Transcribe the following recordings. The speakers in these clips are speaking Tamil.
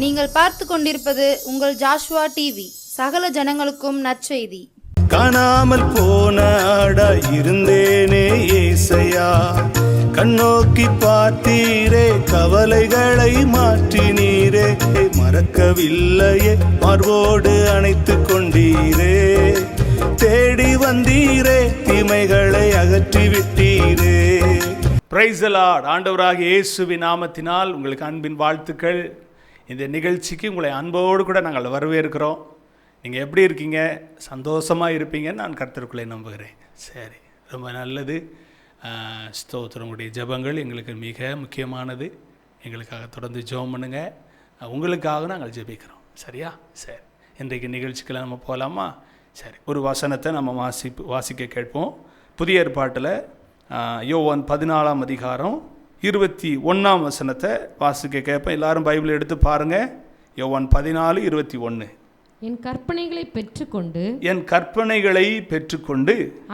நீங்கள் பார்த்து கொண்டிருப்பது உங்கள் ஜாஷுவா டிவி. சகல ஜனங்களுக்கும் நற்செய்தி. காணாமல் போன ஆடா இருந்தேனே ஏசையா, கண்ணோக்கி பார்த்தீரே, கவலைகளை மாற்றினீரே, மறக்கவில்லையே, மார்போடு அணைத்து கொண்டீரே, தேடி வந்தீரே, தீமைகளை அகற்றி விட்டீரே. Praise the Lord. ஆண்டவராகிய இயேசுவின் நாமத்தினால் உங்களுக்கு அன்பின் வாழ்த்துக்கள். இந்த நிகழ்ச்சிக்கு உங்களை அன்போடு கூட நாங்கள் வரவேற்கிறோம். நீங்கள் எப்படி இருக்கீங்க? சந்தோஷமாக இருப்பீங்கன்னு நான் கர்த்தருக்குள்ளே நம்புகிறேன். சரி, ரொம்ப நல்லது. ஸ்தோத்திரம். உங்களுடைய ஜெபங்கள் எங்களுக்கு மிக முக்கியமானது. எங்களுக்காக தொடர்ந்து ஜெபம் பண்ணுங்கள். உங்களுக்காக நாங்கள் ஜெபிக்கிறோம். சரியா? சரி, இன்றைக்கு நிகழ்ச்சிக்கெல்லாம் நம்ம போகலாமா? சரி, ஒரு வசனத்தை நம்ம வாசிக்க கேட்போம். புதிய ஏற்பாட்டில் யோவான் 14ஆம் அதிகாரம் 21ஆம் வசனத்தை வாசிக்க கேட்பேன். எல்லாரும் பைபிள் எடுத்து பாருங்கள். யோவான் 14:21. என் கற்பனைகளை பெற்றுக்கொண்டு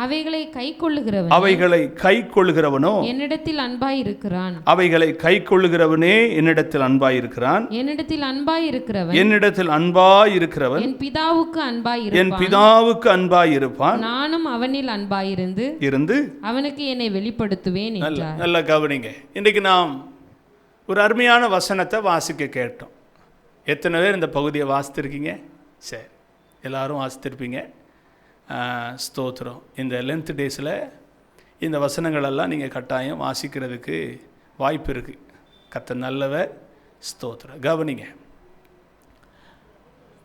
அவைகளை கைக்கொள்ளுகிறவனோ என்னிடத்தில் அன்பாயிருக்கிறான். அவைகளை கைக்கொள்ளுகிறவனே என்னிடத்தில் அன்பாயிருக்கிறான். என்னிடத்தில் அன்பாயிருக்கிறவன் என் பிதாவுக்கு அன்பாயிருப்பான். நானும் அவனில் அன்பாயிருந்து அவனுக்கு என்னை வெளிப்படுத்துவேன் என்றார். நல்லா கவனிங்க. இன்றைக்கு நாம் ஒரு அருமையான வசனத்தை வாசிக்க கேட்டோம். எத்தனை பேர் இந்த பகுதியை வாசித்திருக்கீங்க? சரி, எல்லோரும் வாசித்திருப்பீங்க. ஸ்தோத்திரம். இந்த லென்த் டேஸில் இந்த வசனங்களெல்லாம் நீங்கள் கட்டாயம் வாசிக்கிறதுக்கு வாய்ப்பு இருக்குது. கர்த்தர் நல்லவர். ஸ்தோத்திரம். கவனிங்க.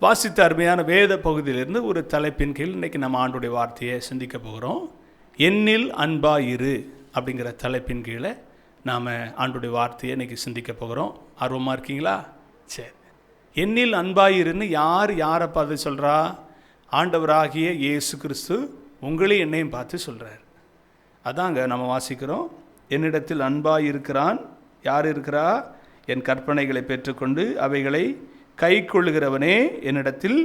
வாசித்த அருமையான வேத பகுதியிலிருந்து ஒரு தலைப்பின் கீழ் இன்றைக்கி நம்ம ஆண்டுடைய வார்த்தையை சிந்திக்க போகிறோம். என்னில் அன்பாயிரு அப்படிங்கிற தலைப்பின் கீழே நாம் ஆண்டுடைய வார்த்தையை இன்றைக்கி சிந்திக்க போகிறோம். ஆர்வமாக இருக்கீங்களா? சரி. என்னில் அன்பாயிருன்னு யாரை பார்த்து சொல்கிறா? ஆண்டவராகிய இயேசு கிறிஸ்து உங்களையும் என்னையும் பார்த்து சொல்கிறார். அதாங்க நம்ம வாசிக்கிறோம். என்னிடத்தில் அன்பாயிருக்கிறான். யார் இருக்கிறா? என் கற்பனைகளை பெற்றுக்கொண்டு அவைகளை கை கொள்ளுகிறவனே என்னிடத்தில்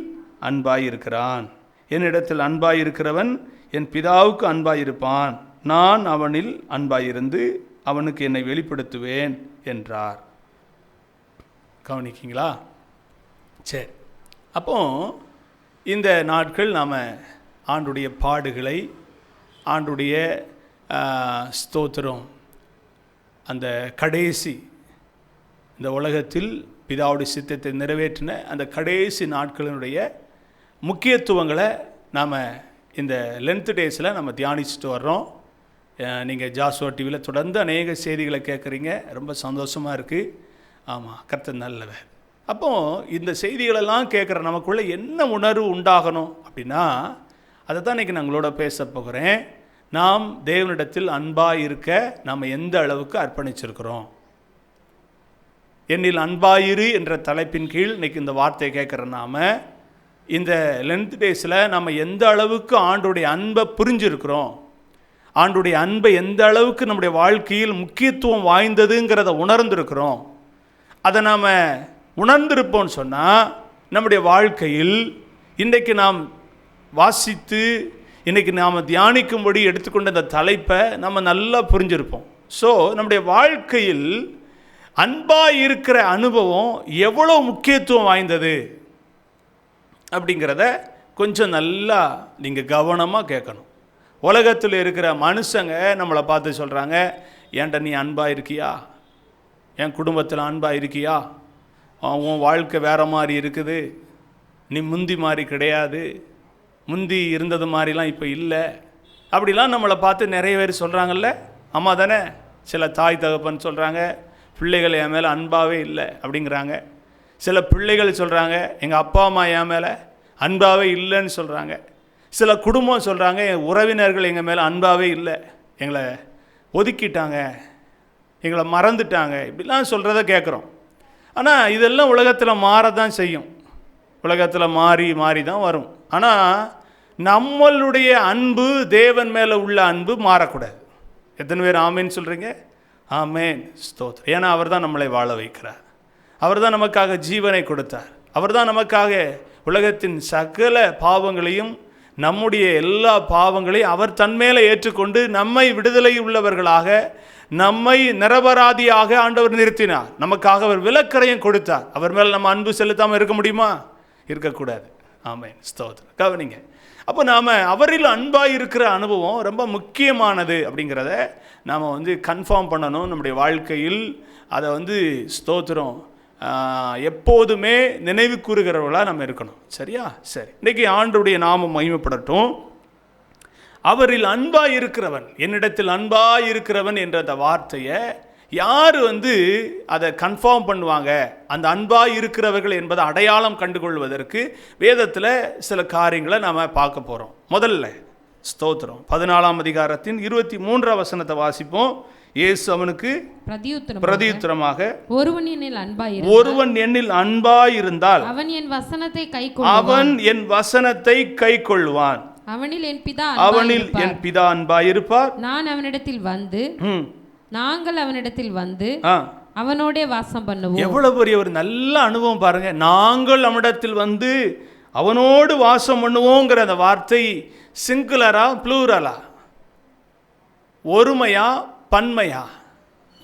அன்பாயிருக்கிறான். என்னிடத்தில் அன்பாயிருக்கிறவன் என் பிதாவுக்கு அன்பாயிருப்பான். நான் அவனில் அன்பாயிருந்து அவனுக்கு என்னை வெளிப்படுத்துவேன் என்றார். கவனிக்கிங்களா? சரி, அப்போ இந்த நாட்கள் நாம் ஆண்டுடைய பாடுகளை, ஆண்டுடைய ஸ்தோத்திரம், அந்த கடைசி இந்த உலகத்தில் பிதாவுடைய சித்தத்தை நிறைவேற்றின அந்த கடைசி நாட்களினுடைய முக்கியத்துவங்களை நாம் இந்த லென்த் டேஸில் நம்ம தியானிச்சுட்டு வர்றோம். நீங்கள் ஜாஷுவா டிவியில் தொடர்ந்து அநேக செய்திகளை கேட்குறீங்க. ரொம்ப சந்தோஷமாக இருக்குது. ஆமாம், கர்த்தர் நல்லவர். அப்போது இந்த செய்திகளெல்லாம் கேட்குற நமக்குள்ளே என்ன உணர்வு உண்டாகணும் அப்படின்னா, அதை தான் இன்றைக்கி நான் உங்களோட பேச போகிறேன். நாம் தேவனிடத்தில் அன்பாக இருக்க நாம் எந்த அளவுக்கு அர்ப்பணிச்சிருக்கிறோம். என்னில் அன்பாயிரு என்ற தலைப்பின் கீழ் இன்றைக்கி இந்த வார்த்தையை கேட்குற நாம் இந்த லென்த் டேஸில் நம்ம எந்த அளவுக்கு ஆண்டுடைய அன்பை புரிஞ்சிருக்கிறோம், ஆண்டுடைய அன்பை எந்த அளவுக்கு நம்முடைய வாழ்க்கையில் முக்கியத்துவம் வாய்ந்ததுங்கிறத உணர்ந்திருக்கிறோம். அதை நாம் உணர்ந்திருப்போம்னு சொன்னால் நம்முடைய வாழ்க்கையில் இன்றைக்கு நாம் வாசித்து இன்றைக்கி நாம் தியானிக்கும்படி எடுத்துக்கொண்ட இந்த தலைப்பை நம்ம நல்லா புரிஞ்சிருப்போம். ஸோ நம்முடைய வாழ்க்கையில் அன்பாக இருக்கிற அனுபவம் எவ்வளோ முக்கியத்துவம் வாய்ந்தது அப்படிங்கிறத கொஞ்சம் நல்லா நீங்கள் கவனமாக கேட்கணும். உலகத்தில் இருக்கிற மனுஷங்க நம்மளை பார்த்து சொல்கிறாங்க, ஏன்டா நீ அன்பாக இருக்கியா? என் குடும்பத்தில் அன்பாக இருக்கியா? உன் வாழ்க்கை வேறு மாதிரி இருக்குது, நீ முந்தி மாதிரி கிடையாது, முந்தி இருந்தது மாதிரிலாம் இப்போ இல்லை, அப்படிலாம் நம்மளை பார்த்து நிறைய பேர் சொல்கிறாங்கல்ல. அம்மா தானே? சில தாய் தகப்பன் சொல்கிறாங்க, பிள்ளைகள் என் மேலே அன்பாகவே இல்லை அப்படிங்கிறாங்க. சில பிள்ளைகள் சொல்கிறாங்க, எங்கள் அப்பா அம்மா என் மேலே அன்பாகவே இல்லைன்னு சொல்கிறாங்க. சில குடும்பம் சொல்கிறாங்க, என் உறவினர்கள் எங்கள் மேலே அன்பாகவே இல்லை, எங்களை ஒதுக்கிட்டாங்க, எங்களை மறந்துட்டாங்க, இப்படிலாம் சொல்கிறத கேட்குறோம். ஆனால் இதெல்லாம் உலகத்தில் மாறதான் செய்யும். உலகத்தில் மாறி தான் வரும். ஆனால் நம்மளுடைய அன்பு, தேவன் மேலே உள்ள அன்பு மாறக்கூடாது. எத்தனை பேர் ஆமேன்னு சொல்கிறீங்க? ஆமேன். ஸ்தோத்திரம். ஏன்னா அவர் தான் நம்மளை வாழ வைக்கிறார். அவர் தான் நமக்காக ஜீவனை கொடுத்தார். அவர் தான் நமக்காக உலகத்தின் சகல பாவங்களையும் நம்முடைய எல்லா பாவங்களையும் அவர் தன்மேலே ஏற்றுக்கொண்டு நம்மை விடுதலை உள்ளவர்களாக, நம்மை நிரபராதியாக ஆண்டவர் நிறுத்தினார். நமக்காக அவர் விலக்கரையும் கொடுத்தார். அவர் மேலே நம்ம அன்பு செலுத்தாமல் இருக்க முடியுமா? இருக்கக்கூடாது. ஆமென், ஸ்தோத்திரம். கவனிங்க, அப்போ நாம் அவரில் அன்பாக இருக்கிற அனுபவம் ரொம்ப முக்கியமானது அப்படிங்கிறத நாம் கன்ஃபார்ம் பண்ணணும். நம்முடைய வாழ்க்கையில் அதை ஸ்தோத்திரம் எப்போதுமே நினைவு கூறுகிறவர்களாக நம்ம இருக்கணும். சரியா? சரி, இன்றைக்கி ஆண்டவருடைய நாமம் மகிமைப்படட்டும். அவரில் அன்பாக இருக்கிறவன், என்னிடத்தில் அன்பாக இருக்கிறவன் என்ற அந்த வார்த்தையை யார் அதை கன்ஃபார்ம் பண்ணுவாங்க? அந்த அன்பாக இருக்கிறவர்கள் என்பதை அடையாளம் கண்டுகொள்வதற்கு வேதத்தில் சில காரியங்களை நாம் பார்க்க போகிறோம். முதல்ல ஸ்தோத்திரம் 14ஆம் அதிகாரத்தின் 23ஆம் வசனத்தை வாசிப்போம். இயேசு அவனுக்கு பிரதியுத்தரமாக, ஒருவன் என்னில் அன்பாயிருந்தால் அவன் என் வசனத்தை கைக்கொள்வான், அவனில் என் பிதா அன்பாயிருப்பார், நாங்கள் அவனிடத்தில் வந்து அவனோடே வாசம் பண்ணுவோம். எவ்வளவு பெரிய ஒரு நல்ல அனுபவம் பாருங்க. நாங்கள் அவனிடத்தில் வந்து அவனோடு வாசம் பண்ணுவோங்கிற அந்த வார்த்தை சிங்குலரா ப்ளூரலா? ஒருமையா பன்மையா?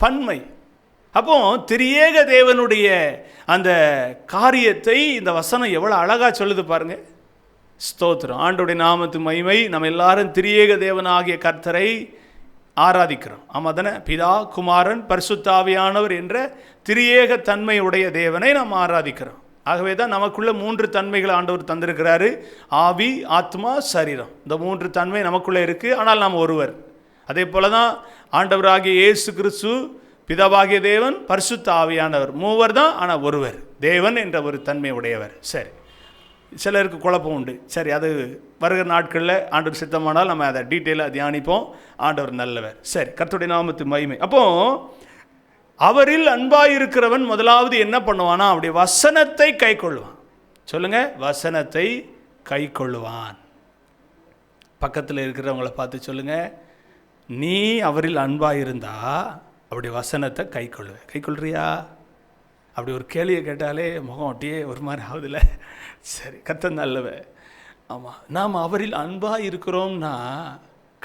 பன்மை. அப்போ திரியேக தேவனுடைய அந்த காரியத்தை இந்த வசனம் எவ்வளவு அழகா சொல்லுது பாருங்க. ஸ்தோத்திரம். ஆண்டவருடைய நாமத்து மகிமை. நம்ம எல்லாரும் திரியேக தேவனாகிய கர்த்தரை ஆராதிக்கிறோம். ஆமாம் தானே? பிதா, குமாரன், பரிசுத்த ஆவியானவர் என்ற திரியேக தன்மையுடைய தேவனை நாம் ஆராதிக்கிறோம். ஆகவே தான் நமக்குள்ள 3 தன்மைகள் ஆண்டவர் தந்திருக்கிறாரு. ஆவி, ஆத்மா, சரீரம். இந்த 3 தன்மை நமக்குள்ளே இருக்குது. ஆனால் நாம் ஒருவர். அதே போல தான் ஆண்டவராகிய இயேசு கிறிஸ்து, பிதாவாகிய தேவன், பரிசுத்த ஆவியானவர். 3 தான், ஆனால் ஒருவர். தேவன் என்ற ஒரு தன்மை உடையவர். சரி, சிலருக்கு குழப்பம் உண்டு. சரி, அது வருகிற நாட்களில் ஆண்டவர் சித்தமானால் நம்ம அதை டீட்டெயிலாக தியானிப்போம். ஆண்டவர் நல்லவர். சரி, கர்த்தருடைய நாமத்து மகிமை. அப்போ அவரில் அன்பாயிருக்கிறவன் முதலாவது என்ன பண்ணுவானா? அவருடைய வசனத்தை கை கொள்வான். சொல்லுங்க, வசனத்தை கை கொள்வான். பக்கத்தில் இருக்கிறவங்கள பார்த்து சொல்லுங்க, நீ அவரில் அன்பாயிருந்தா அவருடைய வசனத்தை கை கொள்ளுவ. கை கொள்றியா? அப்படி ஒரு கேள்வியை கேட்டாலே முகம் ஒட்டியே ஒரு மாதிரி ஆகுதுல்ல. சரி, கர்த்தர் நல்லவர். ஆமாம், நாம் அவரில் அன்பாக இருக்கிறோம்னா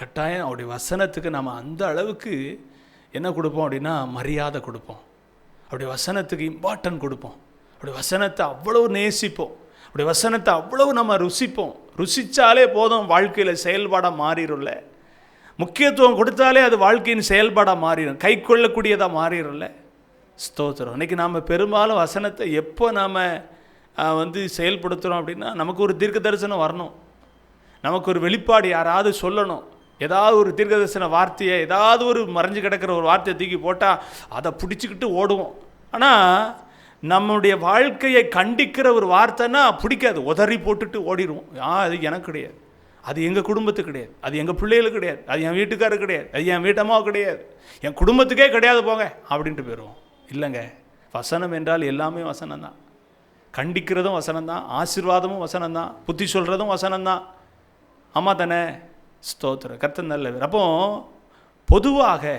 கட்டாயம் அவருடைய வசனத்துக்கு நாம் அந்த அளவுக்கு என்ன கொடுப்போம் அப்படின்னா மரியாதை கொடுப்போம். அவருடைய வசனத்துக்கு இம்பார்ட்டன்ட் கொடுப்போம். அவருடைய வசனத்தை அவ்வளவு நேசிப்போம். அவருடைய வசனத்தை அவ்வளவு நம்ம ருசிப்போம். ருசித்தாலே போதும், வாழ்க்கையில் செயல்பாடாக மாறிடும்ல. முக்கியத்துவம் கொடுத்தாலே அது வாழ்க்கையின் செயல்பாடாக மாறிடும், கை கொள்ளக்கூடியதாக மாறிடும்ல. ஸ்தோத்திரம். இன்றைக்கி நாம் பெரும்பாலும் வசனத்தை எப்போ நாம் செயல்படுத்துகிறோம் அப்படின்னா, நமக்கு ஒரு தீர்க்க தரிசனம் வரணும், நமக்கு ஒரு வெளிப்பாடு யாராவது சொல்லணும், ஏதாவது ஒரு தீர்க்க தரிசன வார்த்தையை, ஏதாவது ஒரு மறைஞ்சு கிடக்கிற ஒரு வார்த்தையை தூக்கி போட்டால் அதை பிடிச்சிக்கிட்டு ஓடுவோம். ஆனால் நம்முடைய வாழ்க்கையை கண்டிக்கிற ஒரு வார்த்தைன்னா பிடிக்காது, உதறி போட்டுட்டு ஓடிடுவோம். அது எனக்கு கிடையாது, அது எங்கள் குடும்பத்துக்கு கிடையாது, அது எங்கள் பிள்ளைகளுக்கு கிடையாது, அது என் வீட்டுக்காரருக்கு கிடையாது, அது என் வீட்டம்மாவுக்கு கிடையாது, என் குடும்பத்துக்கே கிடையாது, போங்க அப்படின்ட்டு போயிடுவோம். இல்லைங்க, வசனம் என்றால் எல்லாமே வசனம்தான். கண்டிக்கிறதும் வசனம்தான், ஆசீர்வாதமும் வசனம்தான், புத்தி சொல்கிறதும் வசனம்தான். ஆமாம் தானே? ஸ்தோத்திரம். கர்த்தர் நல்லவர். அப்போ பொதுவாக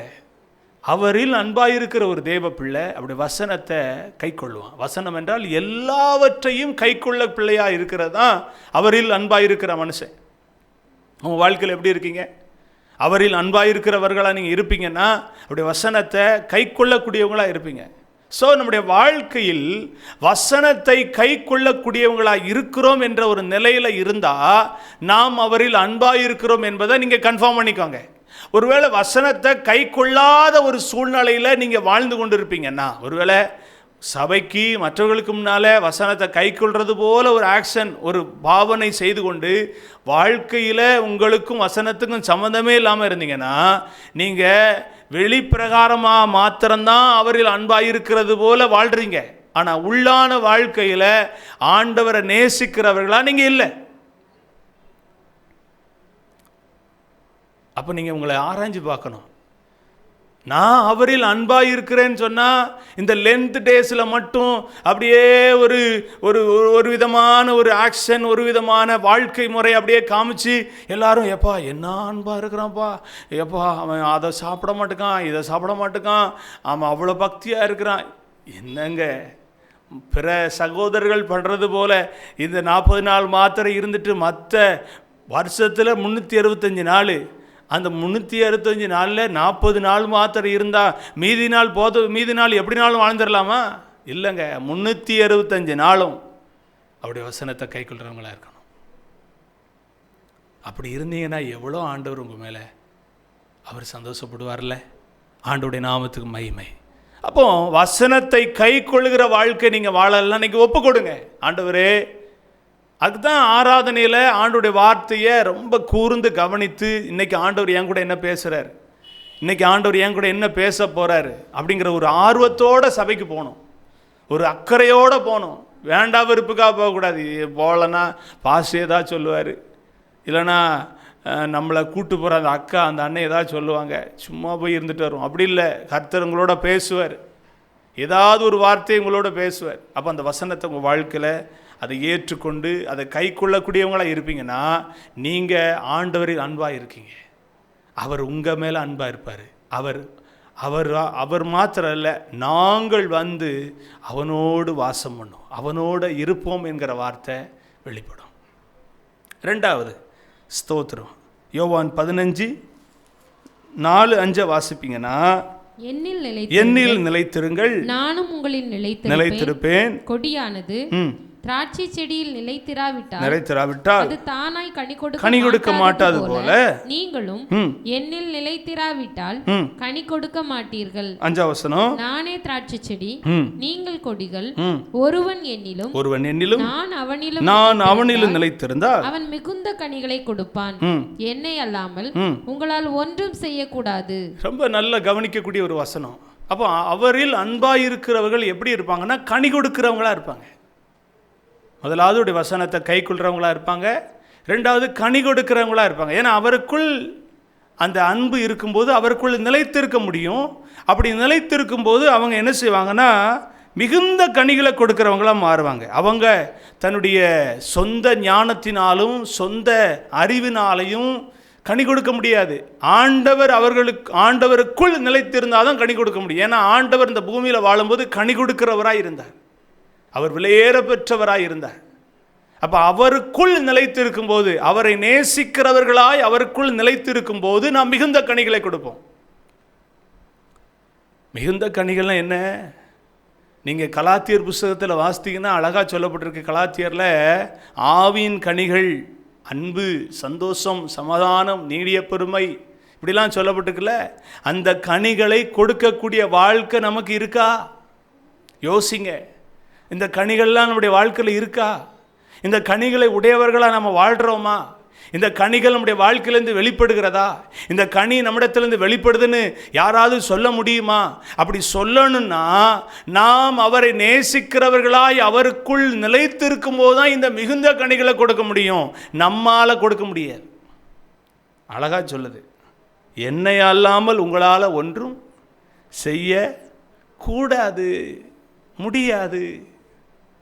அவரில் அன்பாயிருக்கிற ஒரு தேவ பிள்ளை அப்படி வசனத்தை கை கொள்ளுவான். வசனம் என்றால் எல்லாவற்றையும் கை கொள்ள பிள்ளையாக இருக்கிறது தான் அவரில் அன்பாயிருக்கிற மனுஷன். உங்கள் வாழ்க்கையில் எப்படி இருக்கீங்க? அவரில் அன்பாயிருக்கிறவர்களாக நீங்கள் இருப்பீங்கன்னா அப்படி வசனத்தை கை கொள்ளக்கூடியவங்களாக இருப்பீங்க. ஸோ நம்முடைய வாழ்க்கையில் வசனத்தை கை கொள்ளக்கூடியவங்களாக இருக்கிறோம் என்ற ஒரு நிலையில் இருந்தால் நாம் அவரில் அன்பாயிருக்கிறோம் என்பதை நீங்கள் கன்ஃபார்ம் பண்ணிக்கோங்க. ஒருவேளை வசனத்தை கை கொள்ளாத ஒரு சூழ்நிலையில் நீங்கள் வாழ்ந்து கொண்டு இருப்பீங்கன்னா, ஒருவேளை சபைக்கு மற்றவர்களுக்கு முன்னால் வசனத்தை கை கொள்வது போல ஒரு ஆக்ஷன், ஒரு பாவனை செய்து கொண்டு வாழ்க்கையில் உங்களுக்கும் வசனத்துக்கும் சம்மந்தமே இல்லாமல் இருந்தீங்கன்னா, நீங்கள் வெளிப்பிரகாரமாக மாத்திரம்தான் அவரில் அன்பாயிருக்கிறது போல வாழ்கிறீங்க. ஆனால் உள்ளான வாழ்க்கையில் ஆண்டவரை நேசிக்கிறவர்களாக நீங்கள் இல்லை. அப்போ நீங்கள் உங்களை ஆராய்ஞ்சு பார்க்கணும். நான் அவரில் அன்பாக இருக்கிறேன்னு சொன்னால் இந்த லென்த் டேஸில் மட்டும் அப்படியே ஒரு ஒரு ஒரு விதமான ஒரு ஆக்ஷன், ஒரு விதமான வாழ்க்கை முறை அப்படியே காமிச்சு எல்லாரும் எப்பா என்ன அன்பாக இருக்கிறான்ப்பா, எப்பா அவன் அதை சாப்பிட மாட்டேக்கான், இதை சாப்பிட மாட்டேக்கான், அவன் அவ்வளோ பக்தியாக இருக்கிறான். என்னங்க, பிற சகோதரர்கள் பண்ணுறது போல் இந்த 40 நாள் மாத்திரை இருந்துட்டு மற்ற வருஷத்தில் 365 நாள். அந்த 365 நாளில் 40 நாள் மாத்திரம் இருந்தால் மீதி நாள் எப்படினாலும் வாழ்ந்துடலாமா? இல்லைங்க, 365 நாளும் அவருடைய வசனத்தை கை கொள்கிறவங்களா இருக்கணும். அப்படி இருந்தீங்கன்னா எவ்வளோ ஆண்டவர் உங்கள் மேலே அவர் சந்தோஷப்படுவார்ல. ஆண்டவருடைய நாமத்துக்கு மகிமை. அப்போ வசனத்தை கை கொள்ளுகிற வாழ்க்கை நீங்கள் வாழலாம். நீங்கள் ஒப்பு கொடுங்க. ஆண்டவரே, அதுதான் ஆராதனையில் ஆண்டவருடைய வார்த்தையை ரொம்ப கூர்ந்து கவனித்து இன்றைக்கி ஆண்டவர் என் கூட என்ன பேசுகிறார், இன்றைக்கி ஆண்டவர் என் கூட என்ன பேச போகிறாரு அப்படிங்கிற ஒரு ஆர்வத்தோடு சபைக்கு போகணும், ஒரு அக்கறையோடு போகணும். வேண்டாம் விருப்புக்காக போகக்கூடாது. போகலன்னா பாஸ் ஏதாவது சொல்லுவார், இல்லைன்னா நம்மளை கூட்டு போகிற அந்த அக்கா அந்த அண்ணன் ஏதாவது சொல்லுவாங்க, சும்மா போய் இருந்துட்டு வரும். அப்படி இல்லை, கர்த்தர் உங்களோட பேசுவார், ஏதாவது ஒரு வார்த்தை உங்களோட பேசுவார். அப்போ அந்த வசனத்தை உங்கள் வாழ்க்கையில் அதை ஏற்றுக்கொண்டு அதை கை கொள்ளக்கூடியவங்களாக இருப்பீங்கன்னா நீங்கள் ஆண்டவரில் அன்பாக இருக்கீங்க. அவர் உங்கள் மேலே அன்பாக இருப்பார். அவர் மாத்திரம் இல்லை, நாங்கள் வந்து அவனோடு வாசம் பண்ணோம், அவனோடு இருப்போம் என்கிற வார்த்தை வெளிப்படும். ரெண்டாவது ஸ்தோத்திரம். யோவான் 15:4-5 வாசிப்பீங்கன்னா, என்னில் நிலைத்திருங்கள், நானும் உங்களில் நிலைத்திருப்பேன். கொடியானது திராட்சை செடியில் நிலைத்திராவிட்டால் அது தானாய் கனி கொடுக்க மாட்டாது போல நீங்களும் என்னில் நிலைத்திராவிட்டால் கனி கொடுக்க மாட்டீர்கள். 5 வசனம். நானே திராட்சை செடி, நீங்கள் கொடிகள். ஒருவன் என்னிலும் நான் அவனிலும் நிலைத்திருந்தால் அவன் மிகுந்த கனிகளை கொடுப்பான். என்னை அல்லாமல் உங்களால் ஒன்றும் செய்யக்கூடாது. ரொம்ப நல்ல கவனிக்கக்கூடிய ஒரு வசனம். அப்போ அவரில் அன்பாயிருக்கிறவர்கள் எப்படி இருப்பாங்கன்னா கனி கொடுக்கிறவங்களா இருப்பாங்க. முதலாவது வசனத்தை கை கொள்றவங்களா இருப்பாங்க, ரெண்டாவது கனி கொடுக்கிறவங்களா இருப்பாங்க. ஏன்னா அவருக்குள் அந்த அன்பு இருக்கும்போது அவருக்குள் நிலைத்திருக்க முடியும். அப்படி நிலைத்திருக்கும் போது அவங்க என்ன செய்வாங்கன்னா மிகுந்த கனிகளை கொடுக்கிறவங்களா மாறுவாங்க. அவங்க தன்னுடைய சொந்த ஞானத்தினாலும் சொந்த அறிவினாலையும் கனி கொடுக்க முடியாது. ஆண்டவருக்குள் நிலைத்திருந்தால் தான் கனி கொடுக்க முடியும். ஏன்னா ஆண்டவர் இந்த பூமியில் வாழும்போது கனி கொடுக்கிறவராக இருந்தார், அவர் விலையேற பெற்றவராய் இருந்தார். அப்போ அவருக்குள் நிலைத்திருக்கும் போது, அவரை நேசிக்கிறவர்களாய் அவருக்குள் நிலைத்திருக்கும் போது நாம் மிகுந்த கனிகளை கொடுப்போம். மிகுந்த கனிகள்னா என்ன? நீங்கள் கலாத்தியர் புஸ்தகத்தில் வாசித்தீங்கன்னா அழகாக சொல்லப்பட்டிருக்கு. கலாத்தியரில் ஆவியின் கனிகள் அன்பு, சந்தோஷம், சமாதானம், நீடிய பொறுமை இப்படிலாம் சொல்லப்பட்டிருக்குல்ல. அந்த கனிகளை கொடுக்கக்கூடிய வாழ்க்கை நமக்கு இருக்கா? யோசிங்க. இந்த கனிகள்லாம் நம்முடைய வாழ்க்கையில் இருக்கா? இந்த கனிகளை உடையவர்களாக நம்ம வாழ்கிறோமா? இந்த கனிகள் நம்முடைய வாழ்க்கையிலேருந்து வெளிப்படுகிறதா? இந்த கனி நம்மிடத்திலேருந்து வெளிப்படுதுன்னு யாராவது சொல்ல முடியுமா? அப்படி சொல்லணும்னா நாம் அவரை நேசிக்கிறவர்களாய் அவருக்குள் நிலைத்திருக்கும் போது தான் இந்த மிகுந்த கனிகளை கொடுக்க முடியும். நம்மால் கொடுக்க முடியாது. அழகா சொல்லுது, என்னை அல்லாமல் உங்களால் ஒன்றும் செய்ய கூடாது, முடியாது.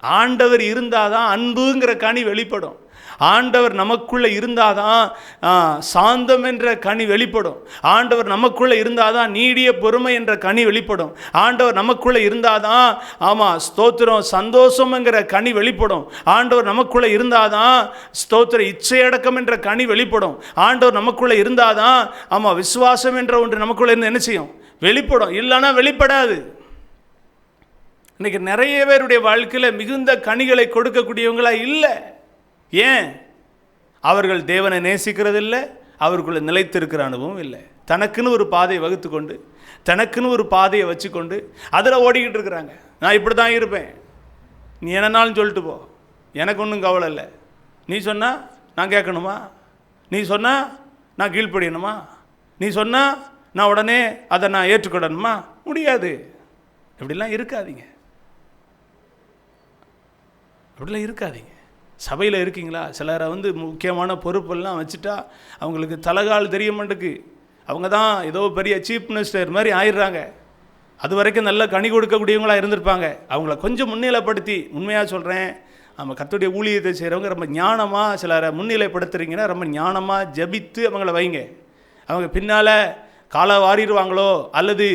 ஆண்டவர் இருந்தாதான் அன்புங்கிற கனி வெளிப்படும். ஆண்டவர் நமக்குள்ளே இருந்தாதான் சாந்தம் என்ற கனி வெளிப்படும். ஆண்டவர் நமக்குள்ளே இருந்தாதான் நீடிய பொறுமை என்ற கனி வெளிப்படும். ஆண்டவர் நமக்குள்ளே இருந்தாதான் ஸ்தோத்திரம் சந்தோஷம்ங்கிற கனி வெளிப்படும். ஆண்டவர் நமக்குள்ளே இருந்தாதான் ஸ்தோத்திரம் இச்சையடக்கம் என்ற கனி வெளிப்படும். ஆண்டவர் நமக்குள்ளே இருந்தாதான் விசுவாசம் என்ற ஒன்று நமக்குள்ளே இருந்து என்ன செய்யும்? வெளிப்படும். இல்லைன்னா வெளிப்படாது. இன்னைக்கு நிறைய பேருடைய வாழ்க்கையில் மிகுந்த கனிகளை கொடுக்கக்கூடியவங்களா இல்லை. ஏன்? அவர்கள் தேவனை நேசிக்கிறது இல்லை, அவருக்குள்ள நிலைத்திருக்கிற அனுபவம் இல்லை. தனக்குன்னு ஒரு பாதையை வகுத்து கொண்டு, தனக்குன்னு ஒரு பாதையை வச்சுக்கொண்டு அதில் ஓடிக்கிட்டு இருக்கிறாங்க. நான் இப்படி தான் இருப்பேன், நீ என்னன்னாலும் சொல்லிட்டு போ, எனக்கு ஒன்றும் கவலை இல்லை. நீ சொன்னால் நான் கேட்கணுமா? நீ சொன்னால் நான் கீழ்ப்படியணுமா? நீ சொன்னால் நான் உடனே அதை நான் ஏற்றுக்கொள்ளணுமா? முடியாது. இப்படிலாம் இருக்காதீங்க, அப்படிலாம் இருக்காதீங்க. சபையில் இருக்கீங்களா? சிலரை முக்கியமான பொறுப்பெல்லாம் வச்சுட்டா அவங்களுக்கு தலைகால் தெரிய மாட்டேக்கு. அவங்க தான் ஏதோ பெரிய சீஃப் மினிஸ்டர் மாதிரி ஆயிடுறாங்க. அது வரைக்கும் நல்ல கனி கொடுக்கக்கூடியவங்களாக இருந்திருப்பாங்க. அவங்கள கொஞ்சம் முன்னிலைப்படுத்தி, உண்மையாக சொல்கிறேன், நம்ம கர்த்தருடைய ஊழியத்தை செய்கிறவங்க ரொம்ப ஞானமாக சிலரை முன்னிலைப்படுத்துறீங்கன்னா ரொம்ப ஞானமாக ஜபித்து அவங்கள வைங்க. அவங்க பின்னால் காலை வாரிடுவாங்களோ அல்லது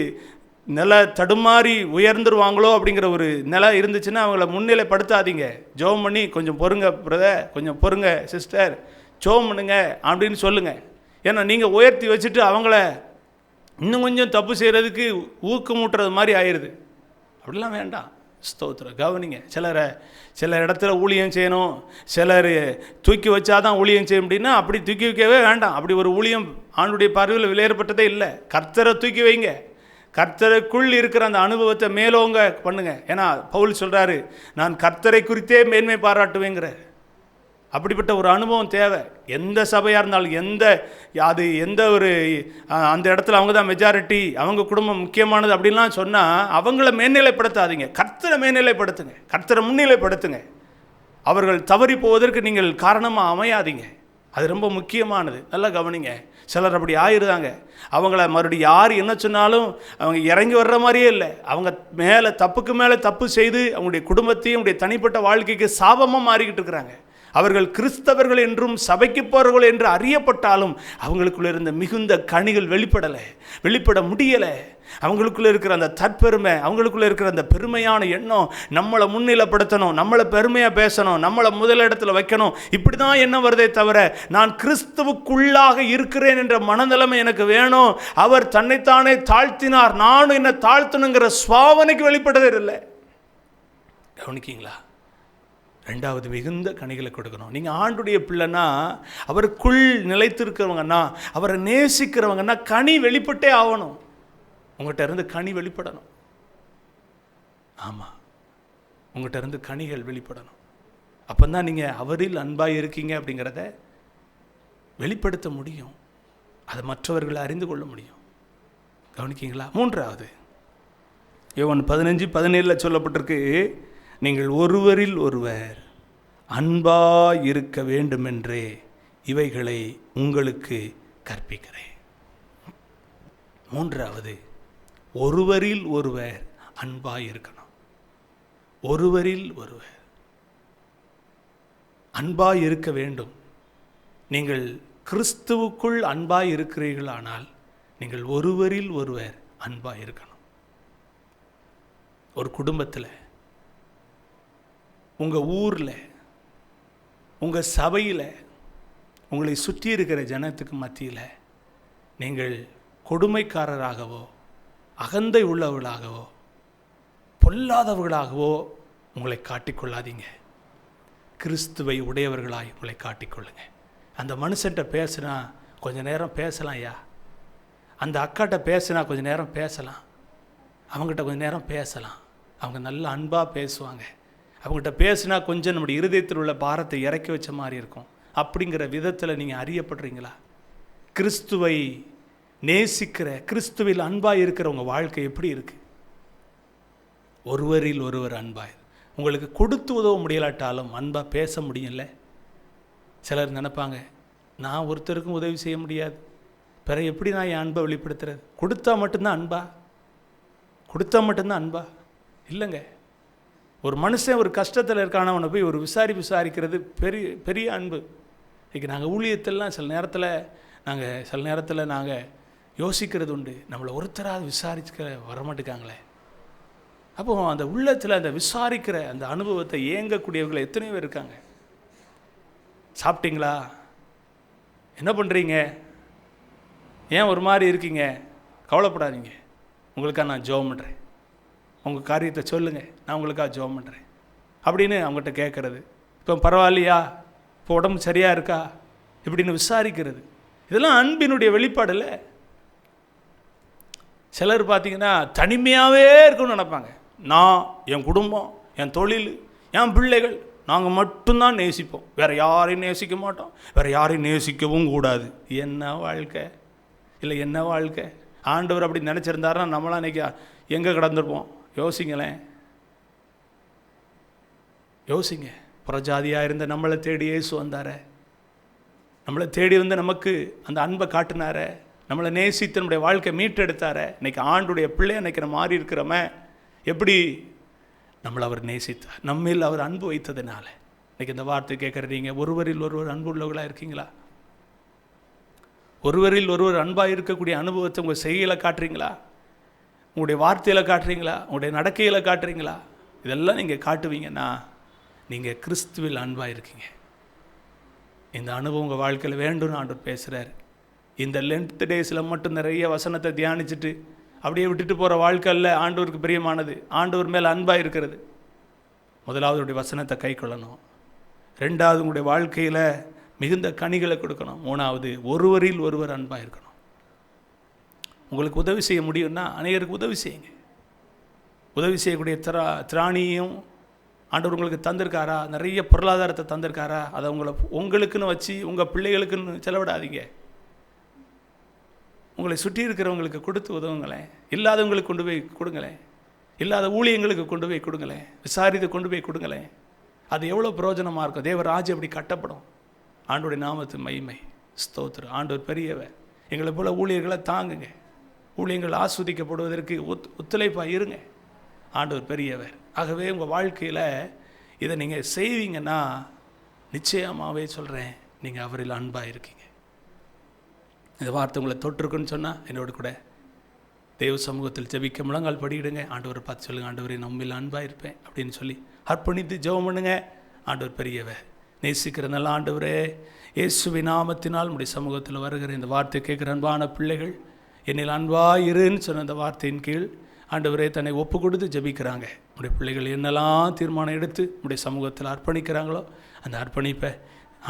நில தடுமாறி உயர்ந்துருவாங்களோ அப்படிங்கிற ஒரு நிலை இருந்துச்சுன்னா அவங்கள முன்னிலைப்படுத்தாதீங்க. ஜெபம் பண்ணி கொஞ்சம் பொறுங்க பிரதர், கொஞ்சம் பொறுங்க சிஸ்டர், ஜெபம் பண்ணுங்க அப்படின்னு சொல்லுங்கள். ஏன்னா நீங்கள் உயர்த்தி வச்சுட்டு அவங்கள இன்னும் கொஞ்சம் தப்பு செய்கிறதுக்கு ஊக்கமூட்டுறது மாதிரி ஆயிடுது. அப்படிலாம் வேண்டாம். ஸ்தோத்திரம். கவனிங்க, சில இடத்துல ஊழியம் செய்யணும், சிலர் தூக்கி வச்சாதான் ஊழியம் செய்ய முடியும்னா அப்படி தூக்கி வைக்கவே வேண்டாம். அப்படி ஒரு ஊழியம் ஆண்டுடைய பார்வையில் விலையேறப்பட்டதே இல்லை. கர்த்தரை தூக்கி வைங்க, கர்த்தருக்குள் இருக்கிற அந்த அனுபவத்தை மேலோங்க பண்ணுங்க. ஏன்னா பவுல் சொல்கிறாரு, நான் கர்த்தரை குறித்தே மேன்மை பாராட்டுவேங்கிறார். அப்படிப்பட்ட ஒரு அனுபவம் தேவை. எந்த சபையாக இருந்தாலும், எந்த ஒரு அந்த இடத்துல அவங்க தான் மெஜாரிட்டி, அவங்க குடும்பம் முக்கியமானது அப்படின்லாம் சொன்னால் அவங்கள மேல்நிலைப்படுத்தாதீங்க. கர்த்தரை மேல்நிலைப்படுத்துங்க, கர்த்தரை முன்னிலைப்படுத்துங்க. அவர்கள் தவறி போவதற்கு நீங்கள் காரணமாக அமையாதீங்க. அது ரொம்ப முக்கியமானது. நல்லா கவனிங்க. சிலர் அப்படி ஆயிடுறாங்க. அவங்கள மறுபடியும் யார் என்ன சொன்னாலும் அவங்க இறங்கி வர்ற மாதிரியே இல்லை. அவங்க மேலே தப்புக்கு மேலே தப்பு செய்து அவங்களுடைய குடும்பத்தையும் அவங்களுடைய தனிப்பட்ட வாழ்க்கைக்கு சாபமாக மாறிக்கிட்டு இருக்கிறாங்க. அவர்கள் கிறிஸ்தவர்கள் என்றும் சபைக்கு போகிறவர்கள் என்று அறியப்பட்டாலும் அவங்களுக்குள்ள இருந்த மிகுந்த கனிகள் வெளிப்பட முடியலை. அவங்களுக்குள்ள இருக்கிற அந்த தற்பெருமை, அவங்களுக்குள்ள இருக்கிற அந்த பெருமையான எண்ணம், நம்மளை முன்னிலைப்படுத்தணும், நம்மளை பெருமையாக பேசணும், நம்மளை முதலிடத்தில் வைக்கணும், இப்படி தான் எண்ணம் வருதே தவிர நான் கிறிஸ்துவுக்குள்ளாக இருக்கிறேன் என்ற மனநிலைமை எனக்கு வேணும். அவர் தன்னைத்தானே தாழ்த்தினார், நானும் என்ன தாழ்த்தணுங்கிற சுவாவனைக்கு வெளிப்பட்டதே இல்லை. கவனிக்கீங்களா? ரெண்டாவது, மிகுந்த கனிகளை கொடுக்கணும். நீங்கள் ஆண்டுடைய பிள்ளைன்னா, அவருக்குள் நிலைத்திருக்கிறவங்கன்னா, அவரை நேசிக்கிறவங்கன்னா கனி வெளிப்பட்டே ஆகணும். உங்கள்கிட்ட இருந்து கனி வெளிப்படணும். ஆமாம், உங்கள்கிட்ட இருந்து கனிகள் வெளிப்படணும். அப்போ தான் நீங்கள் அவரில் அன்பாக இருக்கீங்க அப்படிங்கிறத வெளிப்படுத்த முடியும். அதை மற்றவர்களை அறிந்து கொள்ள முடியும். கவனிக்கீங்களா? மூன்றாவது, யோவான் 15:17 சொல்லப்பட்டிருக்கு, நீங்கள் ஒருவரில் ஒருவர் அன்பாய் இருக்க வேண்டுமென்றே இவைகளை உங்களுக்கு கற்பிக்கிறேன். மூன்றாவது, ஒருவரில் ஒருவர் அன்பாய் இருக்கணும். ஒருவரில் ஒருவர் அன்பாய் இருக்க வேண்டும். நீங்கள் கிறிஸ்துவுக்குள் அன்பாய் இருக்கிறீர்களானால் நீங்கள் ஒருவரில் ஒருவர் அன்பாய் இருக்கணும். ஒரு குடும்பத்தில், உங்கள் ஊரில், உங்கள் சபையில், உங்களை சுற்றி இருக்கிற ஜனத்துக்கு மத்தியில் நீங்கள் கொடுமைக்காரராகவோ அகந்தை உள்ளவர்களாகவோ பொல்லாதவர்களாகவோ உங்களை காட்டிக்கொள்ளாதீங்க. கிறிஸ்துவை உடையவர்களாய் உங்களை காட்டிக்கொள்ளுங்க. அந்த மனுஷன்கிட்ட பேசுனா கொஞ்சம் நேரம் பேசலாம் ஐயா, அந்த அக்காட்ட பேசுனா கொஞ்சம் நேரம் பேசலாம், அவங்ககிட்ட கொஞ்சம் நேரம் பேசலாம். அவங்க நல்ல அன்பாக பேசுவாங்க. அவங்ககிட்ட பேசுனா கொஞ்சம் நம்முடைய இருதயத்தில் உள்ள பாரத்தை இறக்கி வச்ச மாதிரி இருக்கும். அப்படிங்கிற விதத்தில் நீங்கள் அறியப்படுறீங்களா? கிறிஸ்துவை நேசிக்கிற, கிறிஸ்துவில் அன்பாக இருக்கிற உங்கள் வாழ்க்கை எப்படி இருக்குது? ஒருவரில் ஒருவர் அன்பாய். உங்களுக்கு கொடுத்து உதவ முடியலாட்டாலும் அன்பாக பேச முடியல. சிலர் நினைப்பாங்க, நான் ஒருத்தருக்கும் உதவி செய்ய முடியாது, பிற எப்படி நான் என் அன்பை வெளிப்படுத்துறது? கொடுத்தா மட்டும்தான் அன்பா? கொடுத்தா மட்டும்தான் அன்பா? இல்லைங்க. ஒரு மனுஷன் ஒரு கஷ்டத்தில் இருக்கானவனை போய் ஒரு விசாரிக்கிறது பெரிய அன்பு. இன்றைக்கி நாங்கள் ஊழியத்திலாம் சில நேரத்தில் நாங்கள் யோசிக்கிறது உண்டு, நம்மளை ஒருத்தராக விசாரிக்க வரமாட்டேங்காங்களே. அப்போ அந்த உள்ளத்தில் அந்த விசாரிக்கிற அந்த அனுபவத்தை ஏங்கக்கூடியவர்கள் எத்தனையோ பேர் இருக்காங்க. சாப்பிட்டீங்களா? என்ன பண்ணுறீங்க? ஏன் ஒரு மாதிரி இருக்கீங்க? கவலைப்படாதீங்க, உங்களுக்காக நான் ஜெபம் பண்ணுறேன், உங்கள் காரியத்தை சொல்லுங்கள், நான் உங்களுக்காக ஜெபம் பண்ணுறேன் அப்படின்னு அவங்ககிட்ட கேட்குறது. இப்போ பரவாயில்லையா, இப்போ உடம்பு சரியாக இருக்கா இப்படின்னு விசாரிக்கிறது, இதெல்லாம் அன்பினுடைய வெளிப்பாடு இல்லை. சிலர் பார்த்திங்கன்னா தனிமையாகவே இருக்குன்னு நினைப்பாங்க. நான், என் குடும்பம், என் தொழில், என் பிள்ளைகள், நாங்கள் மட்டும்தான் நேசிப்போம், வேறு யாரையும் நேசிக்க மாட்டோம், வேறு யாரையும் நேசிக்கவும் கூடாது. என்ன வாழ்க்கை? இல்லை என்ன வாழ்க்கை? ஆண்டவர் அப்படி நினச்சிருந்தாருன்னா நம்மளாம் இன்றைக்கி எங்கே கடந்திருப்போம்? யோசிங்களேன், யோசிங்க. புறஜாதியாக இருந்த நம்மளை தேடி இயேசு வந்தார், நம்மளை தேடி வந்து நமக்கு அந்த அன்பை காட்டினார, நம்மளை நேசித்து நம்முடைய வாழ்க்கை மீட்டெடுத்தார. இன்றைக்கி ஆண்டுடைய பிள்ளை நினைக்கிற மாதிரி இருக்கிறோமே, எப்படி நம்மளை அவர் நேசித்தார், நம்மில் அவர் அன்பு வைத்ததுனால. இன்றைக்கி இந்த வார்த்தை கேட்குறீங்க, ஒருவரில் ஒருவர் அன்பு உள்ளவர்களாக இருக்கீங்களா? ஒருவரில் ஒருவர் அன்பாக இருக்கக்கூடிய அனுபவத்தை உங்கள் செய்கையில் காட்டுறீங்களா? உங்களுடைய வார்த்தையில் காட்டுறீங்களா? உங்களுடைய நடக்கையில் காட்டுறீங்களா? இதெல்லாம் நீங்கள் காட்டுவீங்கன்னா நீங்கள் கிறிஸ்துவில் அன்பாக இருக்கீங்க. இந்த அனுபவம் உங்கள் வாழ்க்கையில் வேண்டும்னு ஆண்டவர் பேசுகிறார். இந்த லென்த் டேஸில் மட்டும் நிறைய வசனத்தை தியானிச்சுட்டு அப்படியே விட்டுட்டு போகிற வாழ்க்கை அல்ல ஆண்டவருக்கு பிரியமானது. ஆண்டவர் மேலே அன்பாக இருக்கிறது. முதலாவது உடைய வசனத்தை கை கொள்ளணும். ரெண்டாவது உங்களுடைய வாழ்க்கையில் மிகுந்த கனிகளை கொடுக்கணும். மூணாவது ஒருவரில் ஒருவர் அன்பாக இருக்கணும். உங்களுக்கு உதவி செய்ய முடியும்னா அநேகருக்கு உதவி செய்யுங்க. உதவி செய்யக்கூடிய திராணியும் ஆண்டவர் உங்களுக்கு தந்திருக்காரா? நிறைய பொருளாதாரத்தை தந்திருக்காரா? அதை உங்களுக்குன்னு வச்சு உங்கள் பிள்ளைகளுக்குன்னு செலவிடாதீங்க. உங்களை சுற்றி இருக்கிறவங்களுக்கு கொடுத்து உதவுங்களேன். இல்லாதவங்களுக்கு கொண்டு போய் கொடுங்களேன். இல்லாத ஊழியங்களுக்கு கொண்டு போய் கொடுங்களேன். விசாரித்து கொண்டு போய் கொடுங்களேன். அது எவ்வளோ பிரயோஜனமாக இருக்கும். தேவராஜ்யம் அப்படி கட்டப்படும். ஆண்டோடைய நாமத்து மகிமை. ஸ்தோத்திரம். ஆண்டவர் பெரியவர். எங்களை போல் ஊழியர்களை தாங்குங்க. ஊழியங்கள் ஆஸ்வதிக்கப்படுவதற்கு ஒத்துழைப்பாக இருங்க. ஆண்டவர் பெரியவர். ஆகவே உங்கள் வாழ்க்கையில் இதை நீங்கள் செய்வீங்கன்னா நிச்சயமாகவே சொல்கிறேன், நீங்கள் அவரில் அன்பாக இருக்கீங்க. இந்த வார்த்தை உங்களை தொற்றுக்குன்னு சொன்னால் என்னோட கூட தேவ சமூகத்தில் ஜெபிக்க முழங்கால் படியிடுங்க. ஆண்டவரை பார்த்து சொல்லுங்கள், ஆண்டவரை நம்மில் அன்பாக இருப்பேன் அப்படின்னு சொல்லி அர்ப்பணித்து ஜெபம் பண்ணுங்க. ஆண்டவர் பெரியவர். நேசிக்கிற நல்ல ஆண்டவரே, இயேசுவின் நாமத்தினால் உடைய சமூகத்தில் வருகிற இந்த வார்த்தை கேட்குற அன்பான பிள்ளைகள் என்னில் அன்பாக இருன்னு சொன்ன அந்த வார்த்தையின் கீழ் ஆண்டவரே தன்னை ஒப்பு கொடுத்து ஜெபிக்கிறாங்க. உடைய பிள்ளைகள் என்னெல்லாம் தீர்மானம் எடுத்து உடைய சமூகத்தில் அர்ப்பணிக்கிறாங்களோ அந்த அர்ப்பணிப்பை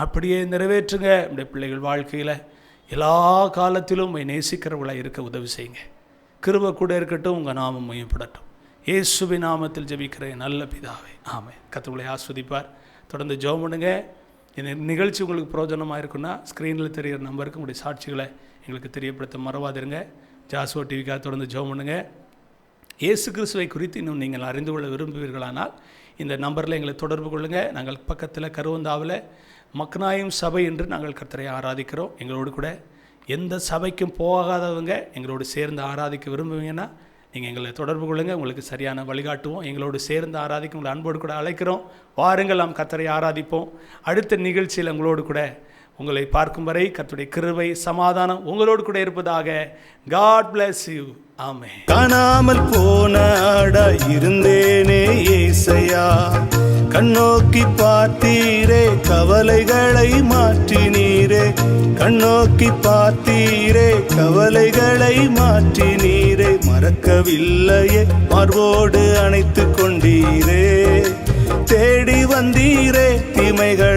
அப்படியே நிறைவேற்றுங்க. உடைய பிள்ளைகள் வாழ்க்கையில் எல்லா காலத்திலும் உம்மை நேசிக்கிறவர்களாக இருக்க உதவி செய்யுங்க. கிருபை கூட இருக்கட்டும். உங்கள் நாமம் மையப்படட்டும். இயேசுவின் நாமத்தில் ஜெபிக்கிறேன் நல்ல பிதாவே, ஆமென். கர்த்தர் ஆஸ்வதிப்பார். தொடர்ந்து ஜெபம் பண்ணுங்க. இந்த நிகழ்ச்சி உங்களுக்கு பிரயோஜனமாக இருக்குன்னா ஸ்க்ரீனில் தெரிகிற நம்பருக்கு உங்களுடைய சாட்சிகளை எங்களுக்கு தெரியப்படுத்த மறவாதிருங்க. ஜாஸ்வா டிவிக்காக தொடர்ந்து ஜெபம் பண்ணுங்க. இயேசு கிறிஸ்துவை குறித்து இன்னும் நீங்கள் அறிந்து கொள்ள விரும்புவீர்களானால் இந்த நம்பரில் எங்களை தொடர்பு கொள்ளுங்கள். நாங்கள் பக்கத்தில் கருவந்தாவில் மக்னாயும் சபை என்று நாங்கள் கர்த்தரை ஆராதிக்கிறோம். எங்களோடு கூட எந்த சபைக்கும் போகாதவங்க எங்களோடு சேர்ந்து ஆராதிக்க விரும்புவீங்கன்னா நீங்கள் எங்களை தொடர்பு கொள்ளுங்கள். உங்களுக்கு சரியான வழிகாட்டுவோம். எங்களோடு சேர்ந்து ஆராதிக்க உங்களை அன்போடு கூட அழைக்கிறோம். வாருங்கள், நாம் கர்த்தரை ஆராதிப்போம். அடுத்த நிகழ்ச்சியில் உங்களோடு கூட உங்களை பார்க்கும் வரை கர்த்தருடைய கிருபை சமாதானம் உங்களோடு கூட இருப்பதாக. God bless you. ஆமென். காணாமல் போன ஆடா இருந்தேனே ஏசையா, கண்ணோக்கி பார்த்தீரே கவலைகளை மாற்றினீரே. கண்ணோக்கி பார்த்தீரே கவலைகளை மாற்றினீரே. மறக்கவில்லையே மார்போடு அணைத்து கொண்டீரே. தேடி வந்தீரே தீமைகள்